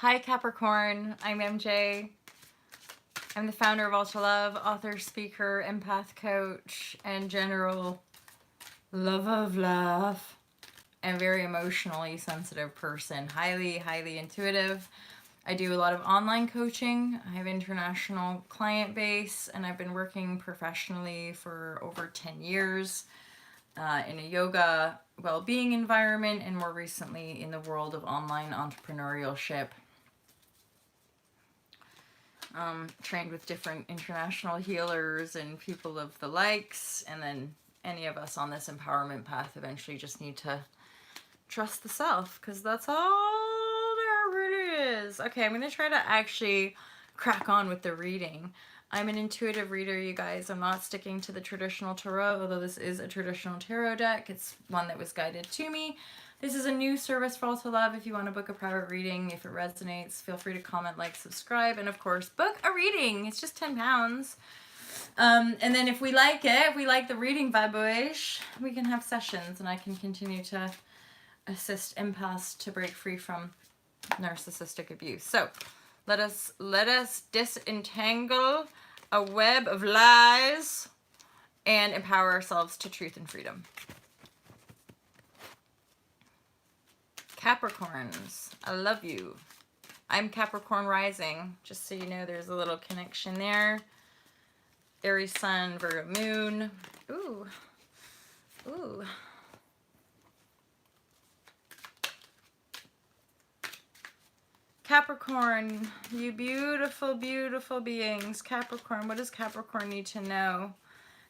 Hi Capricorn, I'm MJ. I'm the founder of UNPLUG, author, speaker, empath coach, and general love of love. And very emotionally sensitive person, highly intuitive. I do a lot of online coaching. I have international client base, and I've been working professionally for over 10 years in a yoga well-being environment, and more recently in the world of online entrepreneurship. Trained with different international healers and people of the likes, and then any of us on this empowerment path eventually just need to trust the self, because that's all there really is. Okay, I'm going to try to actually crack on with the reading. I'm an intuitive reader, you guys. I'm not sticking to the traditional tarot, although this is a traditional tarot deck. It's one that was guided to me. This is a new service for UNPLUG. If you want to book a private reading, if it resonates, feel free to comment, like, subscribe, and of course, book a reading. It's just £10. And then if we like it, if we like the reading vibrashe, we can have sessions, and I can continue to assist empaths to break free from narcissistic abuse. So let us disentangle a web of lies and empower ourselves to truth and freedom. Capricorns, I love you. I'm Capricorn rising, just so you know. There's a little connection there. Aries sun, Virgo moon. Ooh. Capricorn, you beautiful beings. Capricorn, what does Capricorn need to know?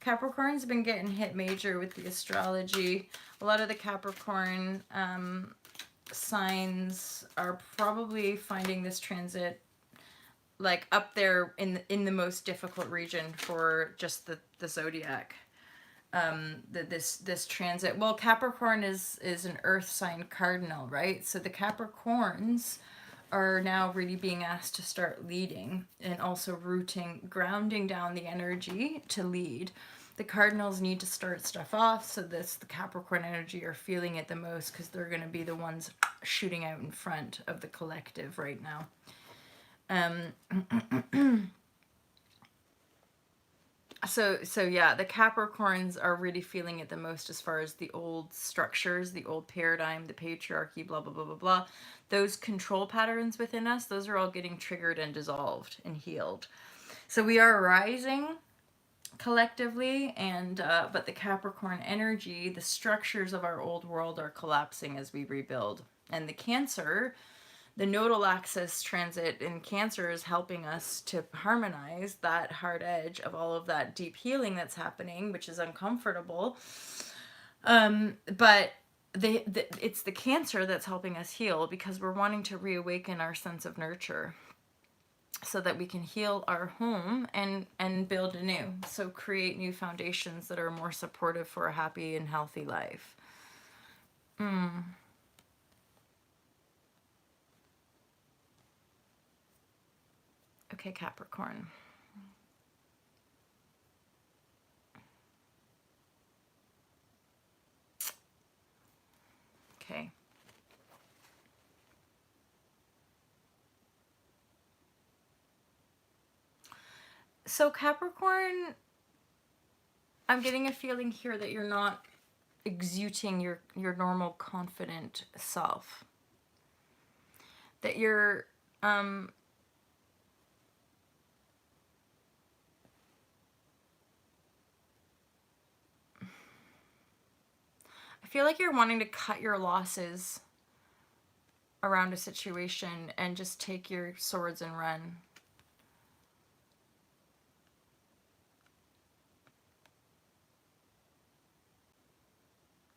Capricorn's been getting hit major with the astrology. A lot of the Capricorn signs are probably finding this transit like up there in the most difficult region for just the zodiac. This transit. Well, Capricorn is an earth sign cardinal, right? So the Capricorns are now really being asked to start leading and also grounding down the energy to lead. The cardinals need to start stuff off, so the Capricorn energy are feeling it the most, because they're going to be the ones shooting out in front of the collective right now. So yeah, the Capricorns are really feeling it the most as far as the old structures, the old paradigm, the patriarchy, blah, blah, blah, blah, blah. Those control patterns within us, those are all getting triggered and dissolved and healed. So we are rising collectively, and but the Capricorn energy, the structures of our old world are collapsing as we rebuild. And the Cancer, the nodal axis transit in Cancer is helping us to harmonize that hard edge of all of that deep healing that's happening, which is uncomfortable. But it's the Cancer that's helping us heal, because we're wanting to reawaken our sense of nurture so that we can heal our home and build anew. So create new foundations that are more supportive for a happy and healthy life. Okay, Capricorn. Okay. So Capricorn, I'm getting a feeling here that you're not exuding your normal confident self. That you're I feel like you're wanting to cut your losses around a situation and just take your swords and run.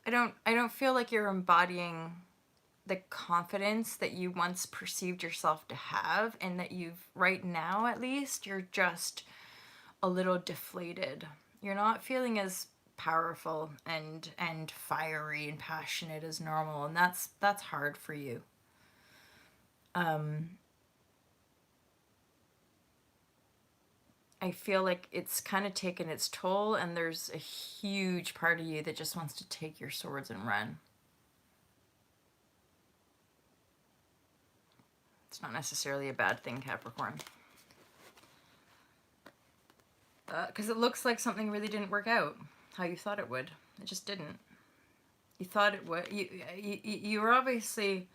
I don't feel like you're embodying the confidence that you once perceived yourself to have, and that you've, right now at least, you're just a little deflated. You're not feeling as powerful and fiery and passionate as normal, and that's hard for you. I feel like it's kind of taken its toll, and there's a huge part of you that just wants to take your swords and run. It's not necessarily a bad thing, Capricorn. Because it looks like something really didn't work out how you thought it would. It just didn't. You thought it would. You were obviously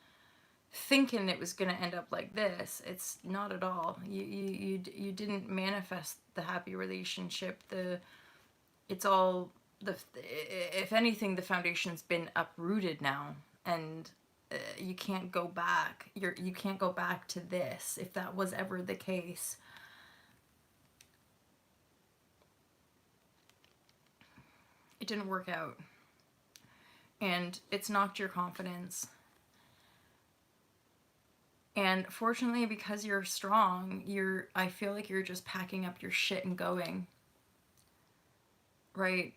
thinking it was going to end up like this. It's not at all. You didn't manifest the happy relationship. It's all if anything, the foundation's been uprooted now, and you can't go back. You can't go back to this if that was ever the case. It didn't work out, and it's knocked your confidence. And fortunately, because you're strong, I feel like you're just packing up your shit and going. Right?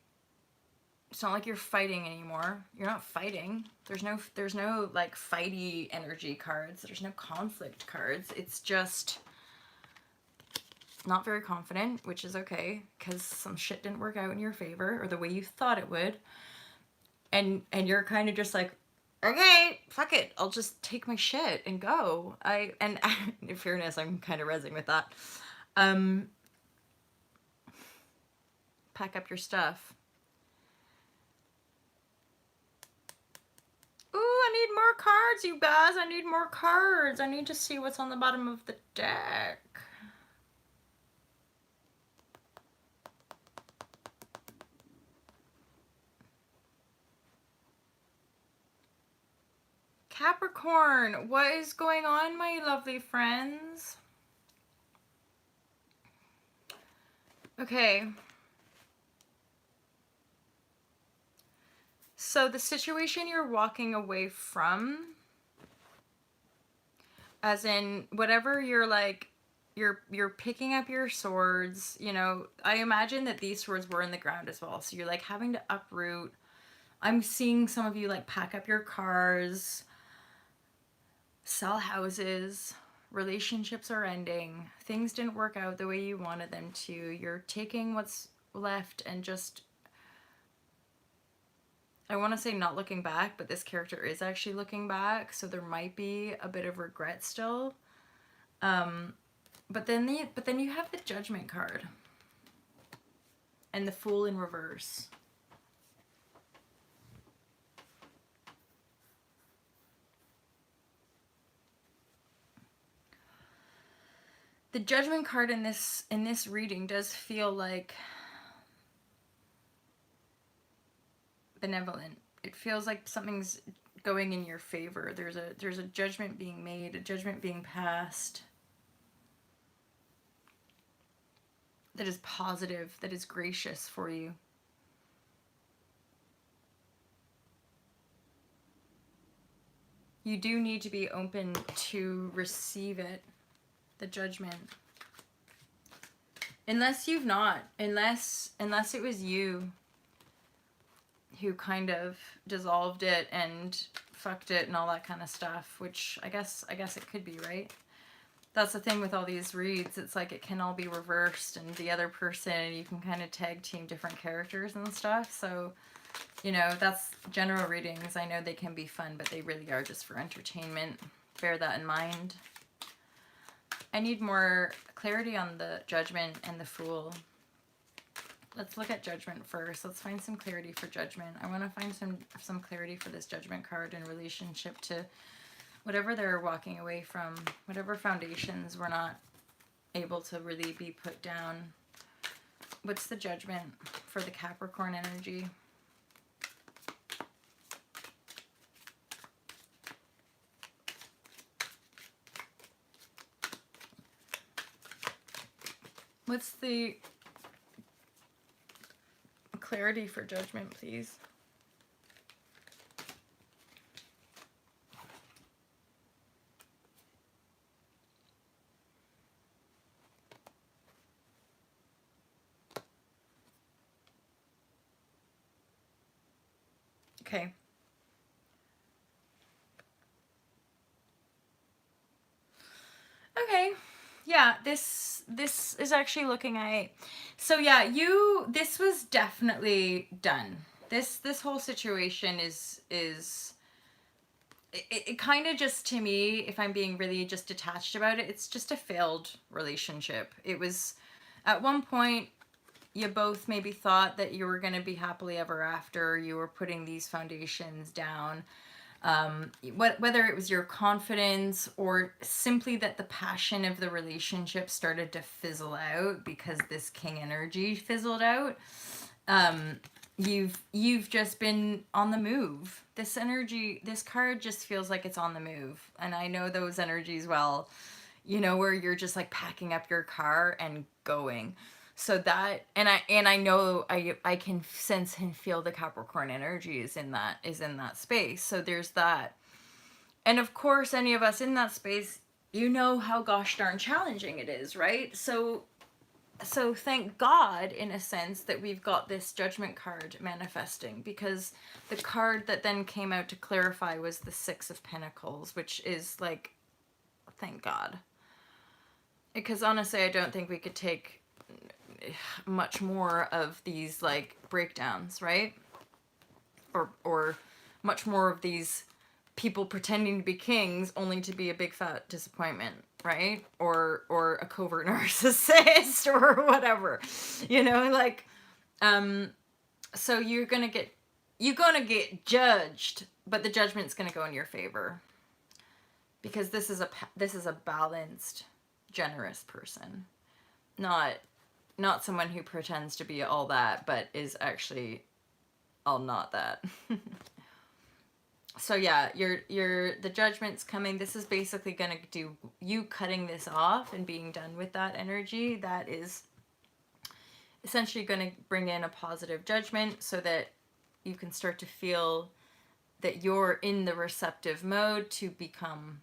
It's not like you're fighting anymore. You're not fighting. There's no like fighty energy cards. There's no conflict cards. It's just not very confident, which is okay, because some shit didn't work out in your favor or the way you thought it would. And you're kind of just like, okay, fuck it, I'll just take my shit and go. In fairness, I'm kind of rezzing with that. Pack up your stuff. Ooh, I need more cards, you guys. I need more cards. I need to see what's on the bottom of the deck. Capricorn, what is going on, my lovely friends? Okay. So the situation you're walking away from, as in whatever you're like, you're picking up your swords, you know, I imagine that these swords were in the ground as well. So you're like having to uproot. I'm seeing some of you like pack up your cars, sell houses, relationships are ending, things didn't work out the way you wanted them to. You're taking what's left and just, I want to say not looking back, but this character is actually looking back, so there might be a bit of regret still. But then you have the Judgment card and the Fool in reverse. The Judgment card in this reading does feel like benevolent. It feels like something's going in your favor. There's a judgment being made, a judgment being passed that is positive, that is gracious for you. You do need to be open to receive it, the judgment. Unless you've not, unless it was you who kind of dissolved it and fucked it and all that kind of stuff, which I guess it could be, right? That's the thing with all these reads. It's like it can all be reversed, and the other person, you can kind of tag team different characters and stuff. So, you know, that's general readings. I know they can be fun, but they really are just for entertainment. Bear that in mind. I need more clarity on the Judgment and the Fool. Let's look at Judgment first. Let's find some clarity for Judgment. I want to find some clarity for this Judgment card in relationship to whatever they're walking away from, whatever foundations were not able to really be put down. What's the Judgment for the Capricorn energy? What's the clarity for Judgment, please? Okay. Okay. Yeah, this is actually looking at, so yeah, this was definitely done. This whole situation is it kind of just, to me, if I'm being really just detached about it, it's just a failed relationship. It was, at one point, you both maybe thought that you were going to be happily ever after. You were putting these foundations down. Whether it was your confidence or simply that the passion of the relationship started to fizzle out because this king energy fizzled out. You've just been on the move. This energy, this card just feels like it's on the move. And I know those energies well, where you're just like packing up your car and going. So that, and I know I can sense and feel the Capricorn energy is in that space. So there's that. And of course, any of us in that space, how gosh darn challenging it is, right? So thank God, in a sense, that we've got this Judgment card manifesting, because the card that then came out to clarify was the Six of Pentacles, which is like, thank God. Because honestly, I don't think we could take much more of these like breakdowns, right? Or much more of these people pretending to be kings only to be a big fat disappointment, right? Or a covert narcissist or whatever, so you're gonna get judged, but the judgment's gonna go in your favor, because this is a balanced, generous person, not someone who pretends to be all that but is actually all not that. So yeah, the judgment's coming. This is basically gonna do you cutting this off and being done with that energy. That is essentially gonna bring in a positive judgment, so that you can start to feel that you're in the receptive mode to become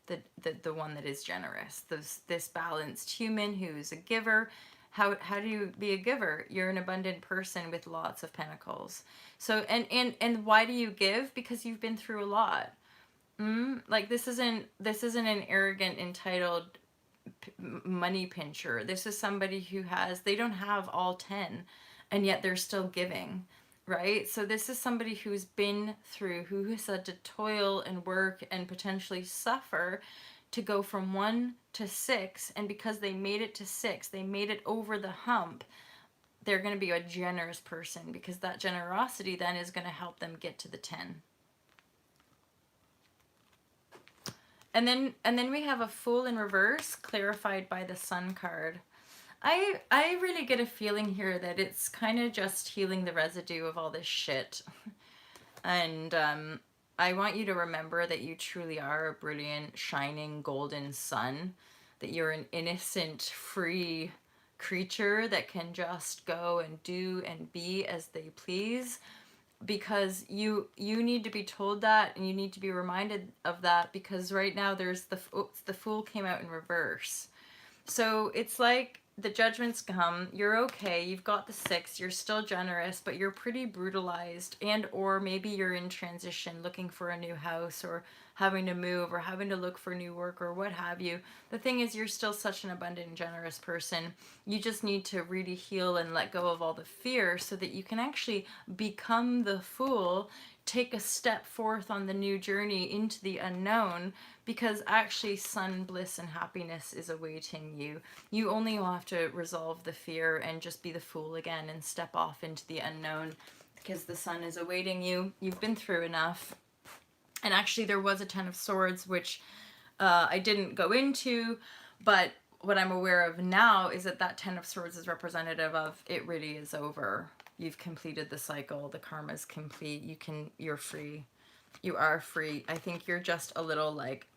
the one that is generous. This balanced human who's a giver. How do you be a giver? You're an abundant person with lots of pentacles. So and why do you give? Because you've been through a lot. Like this isn't an arrogant, entitled money pincher. This is somebody who they don't have all 10, and yet they're still giving, right? So this is somebody who's been through, who has had to toil and work and potentially suffer to go from 1 to 6, and because they made it to 6, they made it over the hump, they're going to be a generous person, because that generosity then is going to help them get to the 10. And then we have a Fool in reverse, clarified by the Sun card. I really get a feeling here that it's kind of just healing the residue of all this shit. And I want you to remember that you truly are a brilliant, shining, golden sun, that you're an innocent, free creature that can just go and do and be as they please, because you need to be told that, and you need to be reminded of that, because right now there's the Fool came out in reverse. So it's like the judgment's come, you're okay, you've got the 6, you're still generous, but you're pretty brutalized, and or maybe you're in transition, looking for a new house, or having to move, or having to look for new work, or what have you. The thing is, you're still such an abundant and generous person. You just need to really heal and let go of all the fear, so that you can actually become the Fool, take a step forth on the new journey into the unknown, because actually sun, bliss, and happiness is awaiting you. You only have to resolve the fear and just be the Fool again and step off into the unknown, because the sun is awaiting you. You've been through enough. And actually there was a 10 of Swords, which I didn't go into, but what I'm aware of now is that 10 of Swords is representative of, it really is over. You've completed the cycle. The karma's complete. You're free. You are free. I think you're just a little like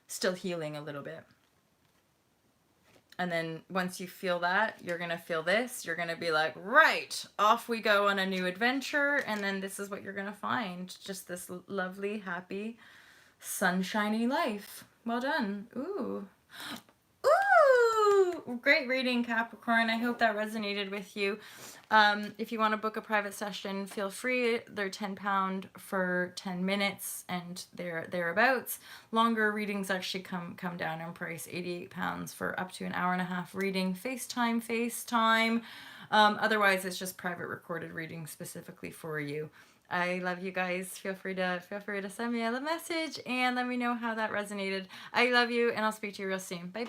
still healing a little bit. And then once you feel that, you're going to feel this. You're going to be like, right, off we go on a new adventure. And then this is what you're going to find. Just this lovely, happy, sunshiny life. Well done. Ooh. Ooh! Great reading, Capricorn. I hope that resonated with you. If you want to book a private session, feel free. They're £10 for 10 minutes, and they're thereabouts. Longer readings actually come down in price, £88 for up to an hour and a half reading. FaceTime. Otherwise, it's just private recorded reading specifically for you. I love you guys. Feel free to send me a message and let me know how that resonated. I love you, and I'll speak to you real soon. Bye bye.